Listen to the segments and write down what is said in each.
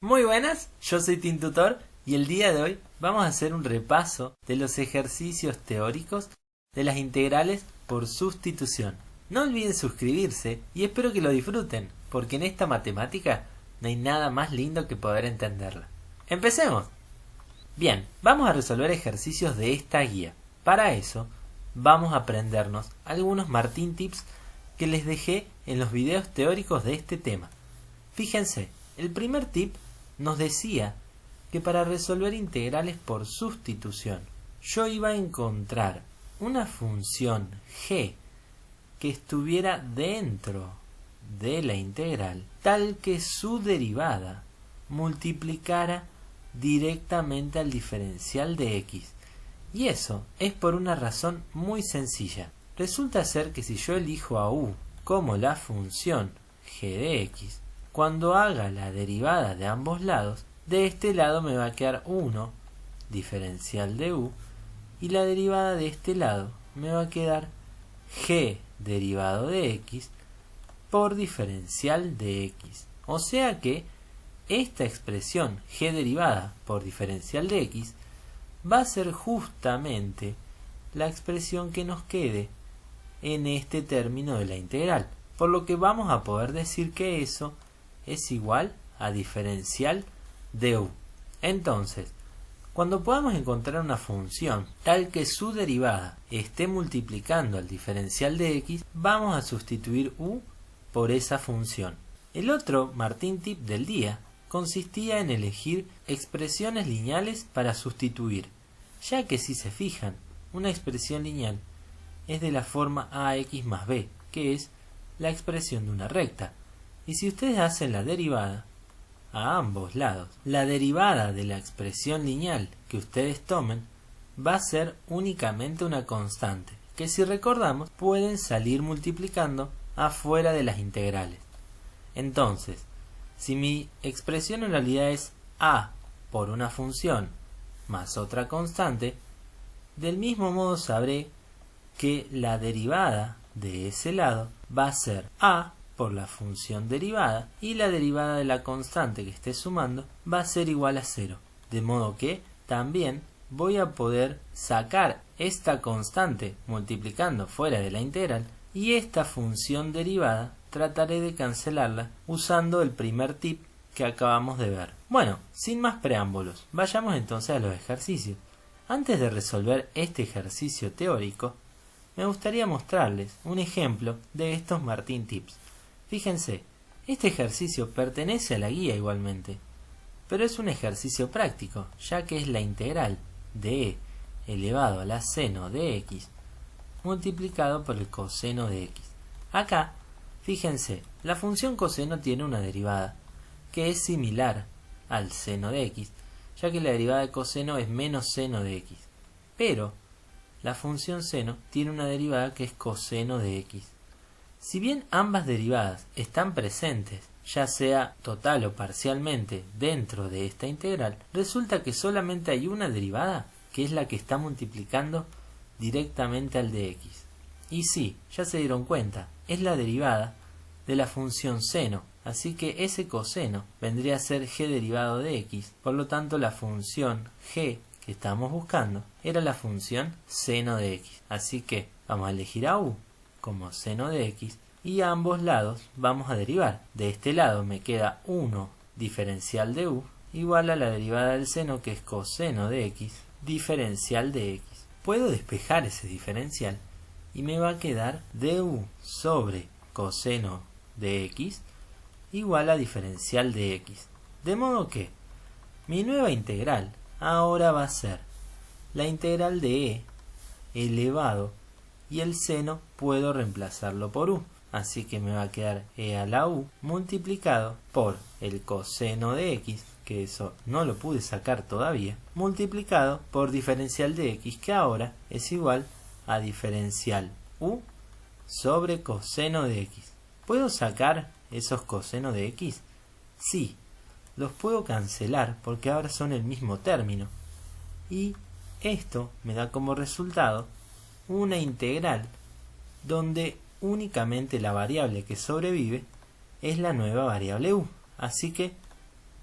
Muy buenas, yo soy TinTutor y el día de hoy vamos a hacer un repaso de los ejercicios teóricos de las integrales por sustitución. No olviden suscribirse y espero que lo disfruten, porque en esta matemática no hay nada más lindo que poder entenderla. ¡Empecemos! Bien, vamos a resolver ejercicios de esta guía. Para eso, vamos a aprendernos algunos Martín Tips que les dejé en los videos teóricos de este tema. Fíjense, el primer tip nos decía que para resolver integrales por sustitución yo iba a encontrar una función g que estuviera dentro de la integral tal que su derivada multiplicara directamente al diferencial de x. Y eso es por una razón muy sencilla. Resulta ser que si yo elijo a u como la función g de x, cuando haga la derivada de ambos lados, de este lado me va a quedar 1 diferencial de u y la derivada de este lado me va a quedar g derivado de x por diferencial de x. O sea que esta expresión g derivada por diferencial de x va a ser justamente la expresión que nos quede en este término de la integral. Por lo que vamos a poder decir que eso es igual a diferencial de u. Entonces, cuando podamos encontrar una función tal que su derivada esté multiplicando al diferencial de x, vamos a sustituir u por esa función. El otro Martín Tip del día consistía en elegir expresiones lineales para sustituir, ya que si se fijan, una expresión lineal es de la forma ax más b, que es la expresión de una recta. Y si ustedes hacen la derivada a ambos lados, la derivada de la expresión lineal que ustedes tomen va a ser únicamente una constante, que si recordamos pueden salir multiplicando afuera de las integrales. Entonces, si mi expresión en realidad es a por una función más otra constante, del mismo modo sabré que la derivada de ese lado va a ser a por la función derivada y la derivada de la constante que esté sumando va a ser igual a 0. De modo que también voy a poder sacar esta constante multiplicando fuera de la integral y esta función derivada trataré de cancelarla usando el primer tip que acabamos de ver. Bueno, sin más preámbulos, vayamos entonces a los ejercicios. Antes de resolver este ejercicio teórico, me gustaría mostrarles un ejemplo de estos Martín Tips. Fíjense, este ejercicio pertenece a la guía igualmente, pero es un ejercicio práctico, ya que es la integral de e elevado a la seno de x multiplicado por el coseno de x. Acá, fíjense, la función coseno tiene una derivada que es similar al seno de x, ya que la derivada de coseno es menos seno de x, pero la función seno tiene una derivada que es coseno de x. Si bien ambas derivadas están presentes, ya sea total o parcialmente dentro de esta integral, resulta que solamente hay una derivada que es la que está multiplicando directamente al de x. Y sí, ya se dieron cuenta, es la derivada de la función seno, así que ese coseno vendría a ser g derivado de x, por lo tanto la función g que estamos buscando era la función seno de x. Así que vamos a elegir a u como seno de x y a ambos lados vamos a derivar. De este lado me queda 1 diferencial de u igual a la derivada del seno que es coseno de x diferencial de x. Puedo despejar ese diferencial y me va a quedar du sobre coseno de x igual a diferencial de x. De modo que mi nueva integral ahora va a ser la integral de e elevado y el seno puedo reemplazarlo por u. Así que me va a quedar e a la u multiplicado por el coseno de x, que eso no lo pude sacar todavía, multiplicado por diferencial de x, que ahora es igual a diferencial u sobre coseno de x. ¿Puedo sacar esos cosenos de x? Sí, los puedo cancelar porque ahora son el mismo término. Y esto me da como resultado una integral donde únicamente la variable que sobrevive es la nueva variable u. Así que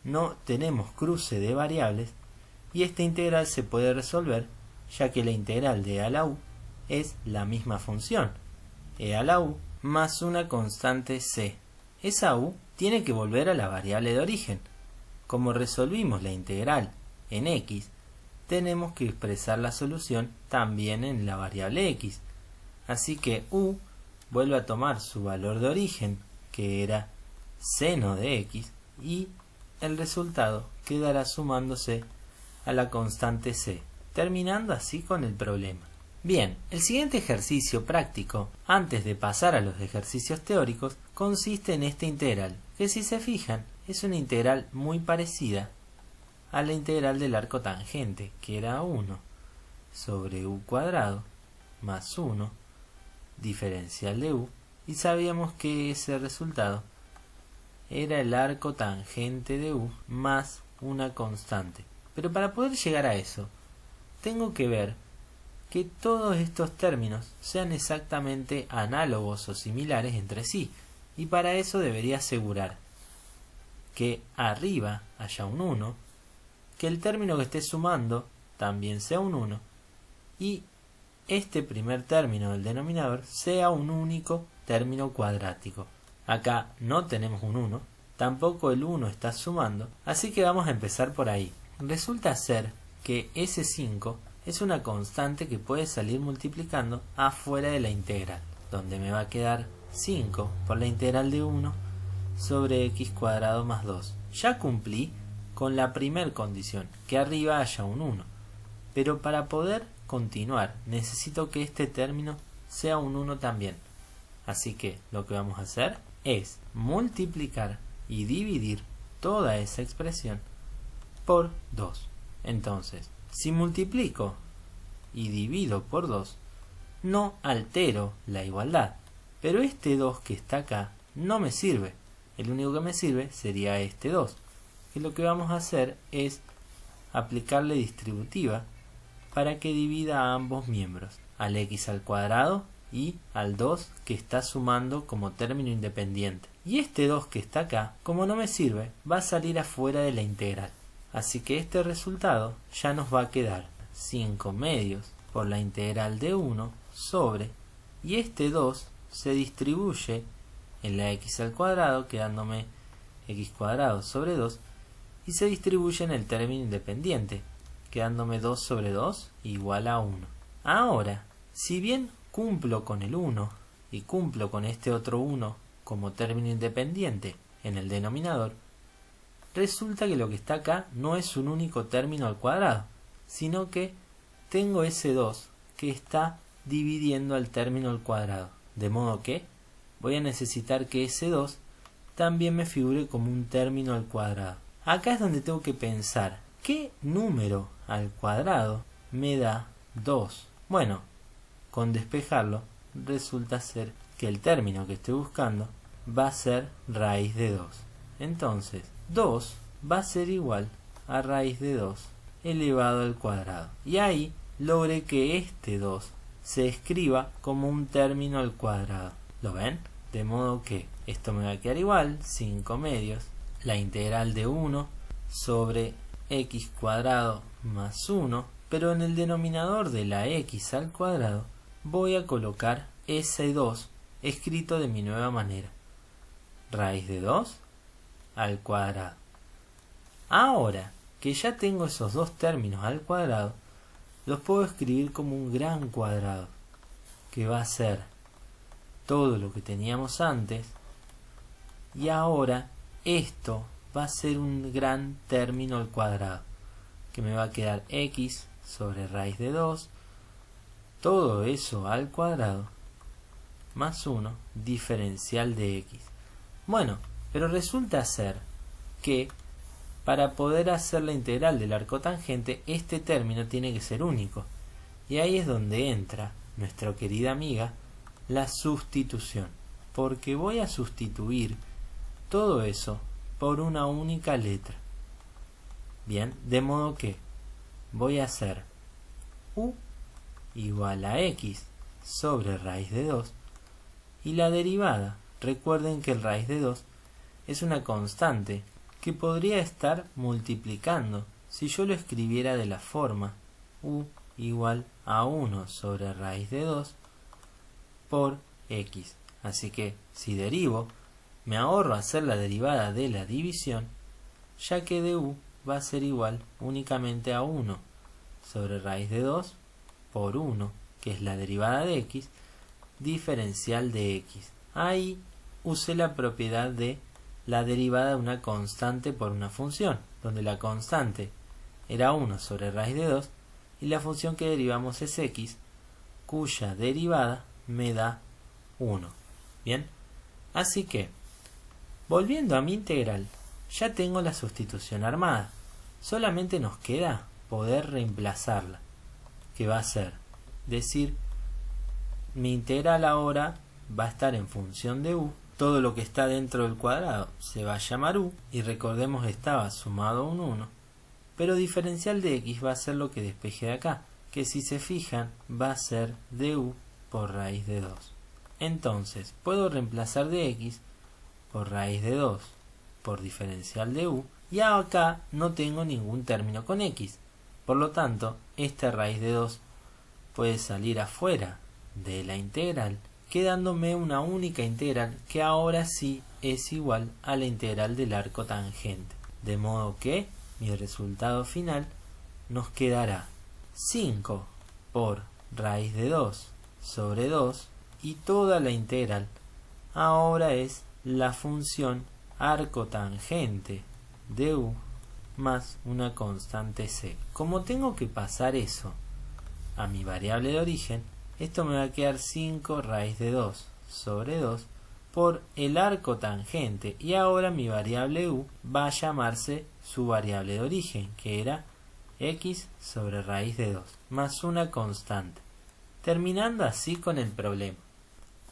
no tenemos cruce de variables y esta integral se puede resolver ya que la integral de e a la u es la misma función, e a la u más una constante c. Esa u tiene que volver a la variable de origen. Como resolvimos la integral en x, tenemos que expresar la solución también en la variable x. Así que u vuelve a tomar su valor de origen, que era seno de x, y el resultado quedará sumándose a la constante c, terminando así con el problema. Bien, el siguiente ejercicio práctico, antes de pasar a los ejercicios teóricos, consiste en esta integral, que si se fijan, es una integral muy parecida a la integral del arco tangente, que era 1 sobre u cuadrado más 1 diferencial de u, y sabíamos que ese resultado era el arco tangente de u más una constante. Pero para poder llegar a eso, tengo que ver que todos estos términos sean exactamente análogos o similares entre sí, y para eso debería asegurar que arriba haya un 1, que el término que esté sumando también sea un 1, y este primer término del denominador sea un único término cuadrático. Acá no tenemos un 1, tampoco el 1 está sumando, así que vamos a empezar por ahí. Resulta ser que ese 5 es una constante que puede salir multiplicando afuera de la integral, donde me va a quedar 5 por la integral de 1 sobre x cuadrado más 2. Ya cumplí con la primer condición, que arriba haya un 1, pero para poder continuar necesito que este término sea un 1 también. Así que lo que vamos a hacer es multiplicar y dividir toda esa expresión por 2. Entonces, si multiplico y divido por 2, no altero la igualdad, pero este 2 que está acá no me sirve. El único que me sirve sería este 2, que lo que vamos a hacer es aplicarle distributiva para que divida a ambos miembros, al x al cuadrado y al 2 que está sumando como término independiente. Y este 2 que está acá, como no me sirve, va a salir afuera de la integral. Así que este resultado ya nos va a quedar 5 medios por la integral de 1 sobre, y este 2 se distribuye en la x al cuadrado, quedándome x cuadrado sobre 2, y se distribuye en el término independiente, quedándome 2 sobre 2 igual a 1. Ahora, si bien cumplo con el 1 y cumplo con este otro 1 como término independiente en el denominador, resulta que lo que está acá no es un único término al cuadrado, sino que tengo ese 2 que está dividiendo al término al cuadrado, de modo que voy a necesitar que ese 2 también me figure como un término al cuadrado. Acá es donde tengo que pensar, ¿qué número al cuadrado me da 2? Bueno, con despejarlo, resulta ser que el término que estoy buscando va a ser raíz de 2. Entonces, 2 va a ser igual a raíz de 2 elevado al cuadrado. Y ahí logré que este 2 se escriba como un término al cuadrado. ¿Lo ven? De modo que esto me va a quedar igual, 5 medios, la integral de 1 sobre x cuadrado más 1, pero en el denominador de la x al cuadrado voy a colocar ese 2 escrito de mi nueva manera. Raíz de 2 al cuadrado. Ahora que ya tengo esos dos términos al cuadrado, los puedo escribir como un gran cuadrado, que va a ser todo lo que teníamos antes, y ahora esto va a ser un gran término al cuadrado, que me va a quedar x sobre raíz de 2, todo eso al cuadrado, más 1 diferencial de x. Bueno, pero resulta ser que para poder hacer la integral del arco tangente, este término tiene que ser único. Y ahí es donde entra nuestra querida amiga, la sustitución. Porque voy a sustituir todo eso por una única letra. Bien, de modo que voy a hacer u igual a x sobre raíz de 2. Y la derivada, recuerden que el raíz de 2 es una constante que podría estar multiplicando si yo lo escribiera de la forma u igual a 1 sobre raíz de 2 por x. Así que si derivo, me ahorro hacer la derivada de la división, ya que du va a ser igual únicamente a 1 sobre raíz de 2 por 1, que es la derivada de x, diferencial de x. Ahí usé la propiedad de la derivada de una constante por una función, donde la constante era 1 sobre raíz de 2 y la función que derivamos es x, cuya derivada me da 1. Bien, así que, volviendo a mi integral, ya tengo la sustitución armada. Solamente nos queda poder reemplazarla, que va a ser decir, mi integral ahora va a estar en función de u, todo lo que está dentro del cuadrado se va a llamar u, y recordemos estaba sumado un 1, pero diferencial de x va a ser lo que despeje de acá, que si se fijan va a ser du por raíz de 2. Entonces puedo reemplazar de x por raíz de 2 por diferencial de u, y acá no tengo ningún término con x, por lo tanto esta raíz de 2 puede salir afuera de la integral, quedándome una única integral que ahora sí es igual a la integral del arco tangente, de modo que mi resultado final nos quedará 5 por raíz de 2 sobre 2, y toda la integral ahora es la función arco tangente de u más una constante c. Como tengo que pasar eso a mi variable de origen, esto me va a quedar 5 raíz de 2 sobre 2 por el arco tangente, y ahora mi variable u va a llamarse su variable de origen, que era x sobre raíz de 2 más una constante, terminando así con el problema.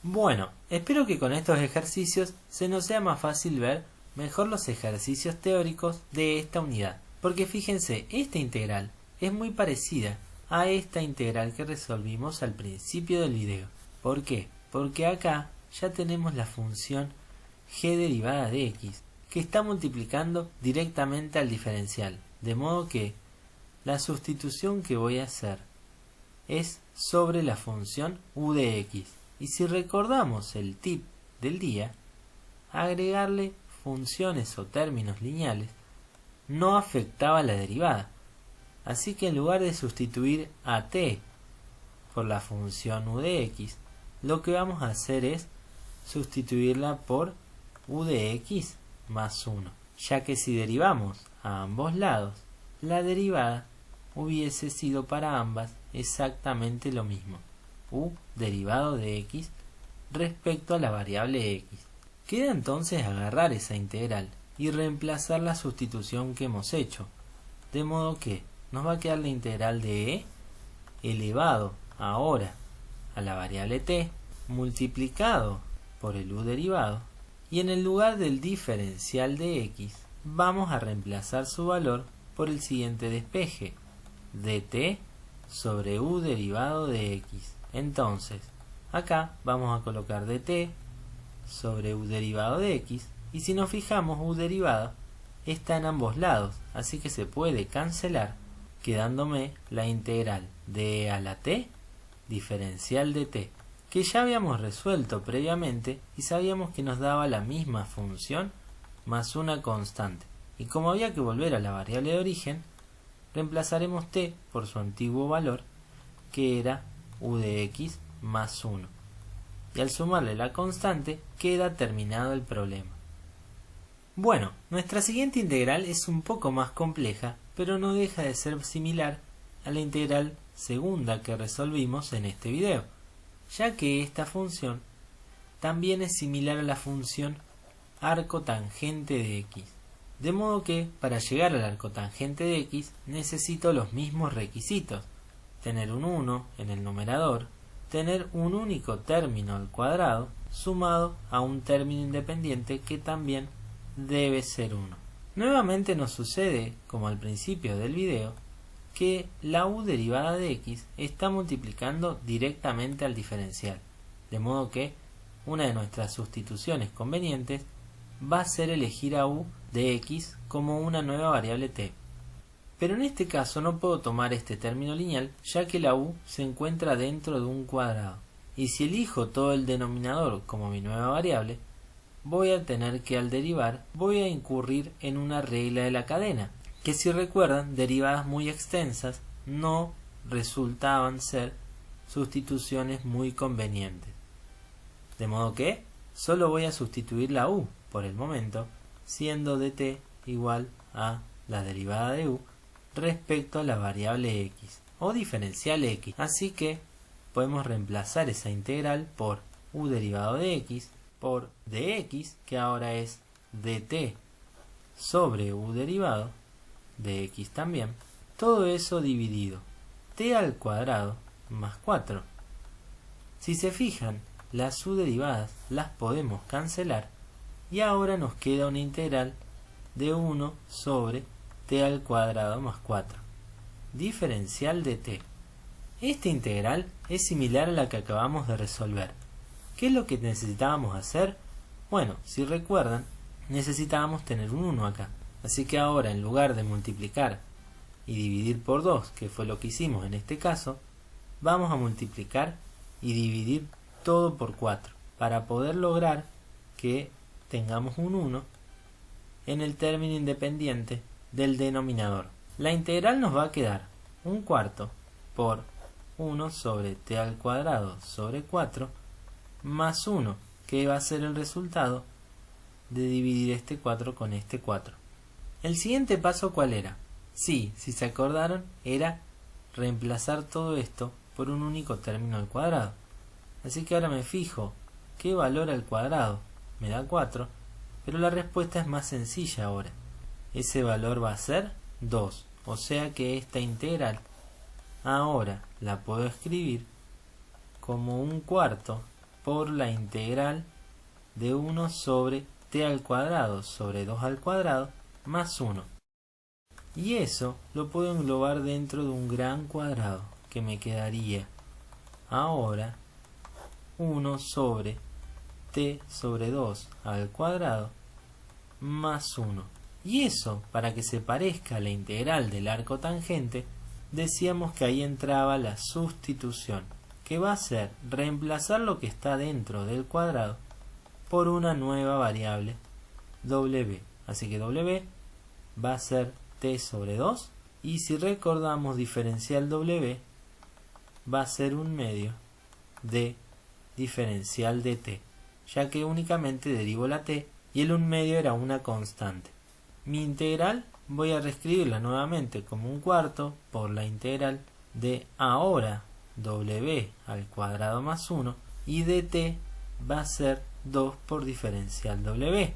Bueno, espero que con estos ejercicios se nos sea más fácil ver mejor los ejercicios teóricos de esta unidad, porque fíjense, esta integral es muy parecida a esta integral que resolvimos al principio del video. ¿Por qué? Porque acá ya tenemos la función g derivada de x, que está multiplicando directamente al diferencial, de modo que la sustitución que voy a hacer es sobre la función u de x. Y si recordamos el tip del día, agregarle funciones o términos lineales no afectaba la derivada. Así que en lugar de sustituir a t por la función u de x, lo que vamos a hacer es sustituirla por u de x más 1, ya que si derivamos a ambos lados, la derivada hubiese sido para ambas exactamente lo mismo, u derivado de x respecto a la variable x. Queda entonces agarrar esa integral y reemplazar la sustitución que hemos hecho, de modo que nos va a quedar la integral de e elevado ahora a la variable t multiplicado por el u derivado, y en el lugar del diferencial de x vamos a reemplazar su valor por el siguiente despeje, dt sobre u derivado de x. Entonces acá vamos a colocar dt sobre u derivado de x, y si nos fijamos, u derivado está en ambos lados, así que se puede cancelar, quedándome la integral de e a la t diferencial de t, que ya habíamos resuelto previamente y sabíamos que nos daba la misma función más una constante, y como había que volver a la variable de origen, reemplazaremos t por su antiguo valor, que era u de x más 1, y al sumarle la constante queda terminado el problema. Bueno, nuestra siguiente integral es un poco más compleja, pero no deja de ser similar a la integral segunda que resolvimos en este video, ya que esta función también es similar a la función arco tangente de x, de modo que para llegar al arco tangente de x necesito los mismos requisitos: tener un 1 en el numerador, tener un único término al cuadrado sumado a un término independiente que también debe ser 1. Nuevamente nos sucede, como al principio del video, que la u derivada de x está multiplicando directamente al diferencial, de modo que una de nuestras sustituciones convenientes va a ser elegir a u de x como una nueva variable t. Pero en este caso no puedo tomar este término lineal, ya que la u se encuentra dentro de un cuadrado. Y si elijo todo el denominador como mi nueva variable, voy a tener que al derivar voy a incurrir en una regla de la cadena, que si recuerdan, derivadas muy extensas no resultaban ser sustituciones muy convenientes. De modo que solo voy a sustituir la u por el momento, siendo dt igual a la derivada de u respecto a la variable x o diferencial x. Así que podemos reemplazar esa integral por u derivado de x por dx, que ahora es dt sobre u derivado de x también. Todo eso dividido t al cuadrado más 4. Si se fijan, las u derivadas las podemos cancelar y ahora nos queda una integral de 1 sobre t al cuadrado más 4, diferencial de t. Esta integral es similar a la que acabamos de resolver. ¿Qué es lo que necesitábamos hacer? Bueno, si recuerdan, necesitábamos tener un 1 acá. Así que ahora, en lugar de multiplicar y dividir por 2, que fue lo que hicimos en este caso, vamos a multiplicar y dividir todo por 4, para poder lograr que tengamos un 1 en el término independiente del denominador. La integral nos va a quedar un cuarto por 1 sobre t al cuadrado sobre 4 más 1, que va a ser el resultado de dividir este 4 con este 4. El siguiente paso, ¿cuál era? Sí, si se acordaron, era reemplazar todo esto por un único término al cuadrado. Así que ahora me fijo qué valor al cuadrado me da 4, pero la respuesta es más sencilla ahora. Ese valor va a ser 2, o sea que esta integral ahora la puedo escribir como un cuarto por la integral de 1 sobre t al cuadrado sobre 2 al cuadrado más 1. Y eso lo puedo englobar dentro de un gran cuadrado, que me quedaría ahora 1 sobre t sobre 2 al cuadrado más 1. Y eso, para que se parezca a la integral del arco tangente, decíamos que ahí entraba la sustitución, que va a ser reemplazar lo que está dentro del cuadrado por una nueva variable w. Así que w va a ser t sobre 2, y si recordamos, diferencial w va a ser un medio de diferencial de t, ya que únicamente derivo la t y el 1/2 era una constante. Mi integral voy a reescribirla nuevamente como un cuarto por la integral de ahora w al cuadrado más 1, y dt va a ser 2 por diferencial w.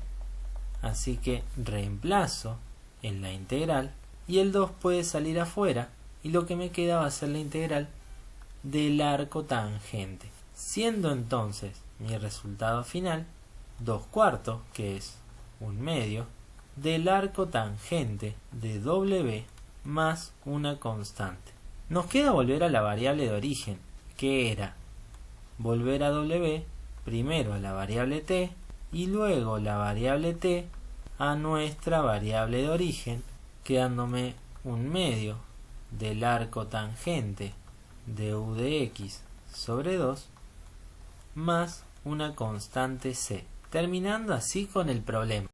Así que reemplazo en la integral y el 2 puede salir afuera, y lo que me queda va a ser la integral del arco tangente, siendo entonces mi resultado final 2 cuartos, que es 1/2, del arco tangente de w más una constante. Nos queda volver a la variable de origen, que era volver a w, primero a la variable t y luego la variable t a nuestra variable de origen, quedándome 1/2 del arco tangente de u de x sobre 2 más una constante c, terminando así con el problema.